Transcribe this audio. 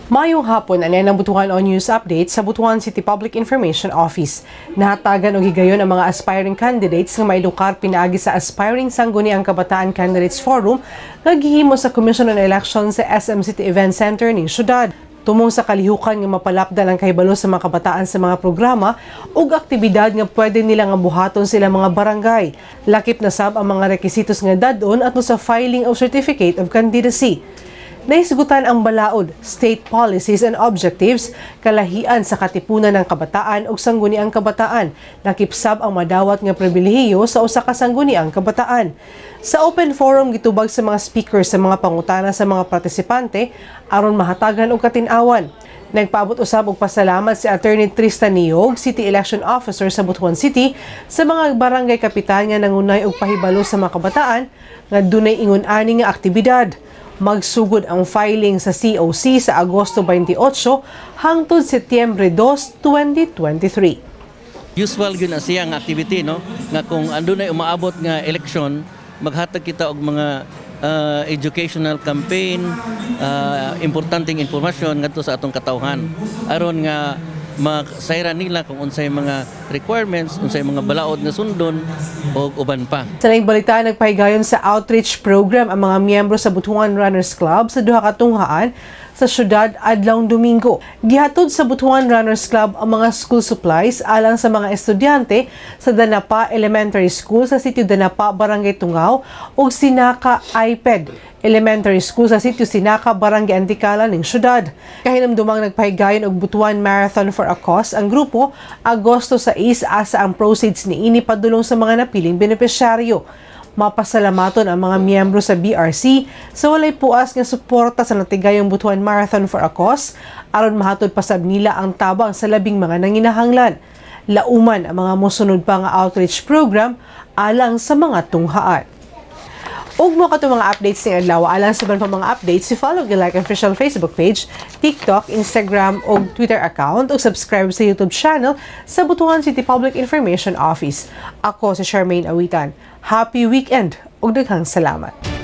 Mayong hapon, anay ng Butuan on News Update sa Butuan City Public Information Office. Nahatagan o higayon ang mga aspiring candidates nga mailukar pinaagi sa Aspiring Sangguniang Kabataan Candidates Forum nga gihimo sa Commission on Elections sa SM City Event Center ning syudad. Tumong sa kalihukan nga mapalapdan ang kahibalo sa mga kabataan sa mga programa ug aktibidad nga pwede nila nga buhaton sila mga barangay. Lakip na sab ang mga rekisitos nga dadon at sa filing of Certificate of Candidacy. Naisgutan ang balaod, state policies and objectives, kalahian sa katipunan ng kabataan ug sangguniang kabataan, nakipsab ang madawat nga pribilehiyo sa usa ka sangguniang kabataan. Sa open forum gitubag sa mga speakers sa mga pangutana sa mga partisipante aron mahatagan og katin-awan. Nagpaabot usab og pasalamat si Attorney Tristan Niyog, City Election Officer sa Butuan City, sa mga barangay kapitan nga nangunay og pahibalo sa mga kabataan nga dunay ingon-ani nga aktibidad. Magsugod ang filing sa COC sa Agosto 28 hangtod Setyembre 2, 2023. Usual yun na siya ang activity, no? Nga kung andun ay umaabot nga eleksyon, maghatag kita og mga educational campaign, importanteng informasyon ngadto sa atong katawhan. Aron nga masayra nila kung unsay mga requirements, unsay mga balaod nga sundon o uban pa. Sa laing balita, nagpahigayon sa outreach program ang mga miyembro sa Butuan Runners Club sa duha ka tunghaan sa syudad adlawng Domingo. Gihatod sa Butuan Runners Club ang mga school supplies alang sa mga estudyante sa Danapa Elementary School sa sitio Danapa, Barangay Tungaw ug Sinaka iPad Elementary School sa sitio Sinaka, Barangay Antikala ning syudad. Kahinumdumang nagpahigayon og Butuan Marathon for a Cause ang grupo Agosto 6 asa ang proceeds niini padulong sa mga napiling benepisyaryo. Mapasalamaton ang mga miyembro sa BRC sa walay puas nga suporta sa natigayong Butuan Marathon for a Cause aron mahatod pasab nila ang tabang sa labing mga nanginahanglan. Lauman ang mga mosunod pa nga outreach program alang sa mga tunghaan. Ug mo kato mga updates ni adlaw alang sa ban pa mga updates, i-follow like official Facebook page, TikTok, Instagram ug Twitter account ug subscribe sa YouTube channel sa Butuan City Public Information Office. Ako si Charmaine Awitan. Happy weekend ug daghang salamat.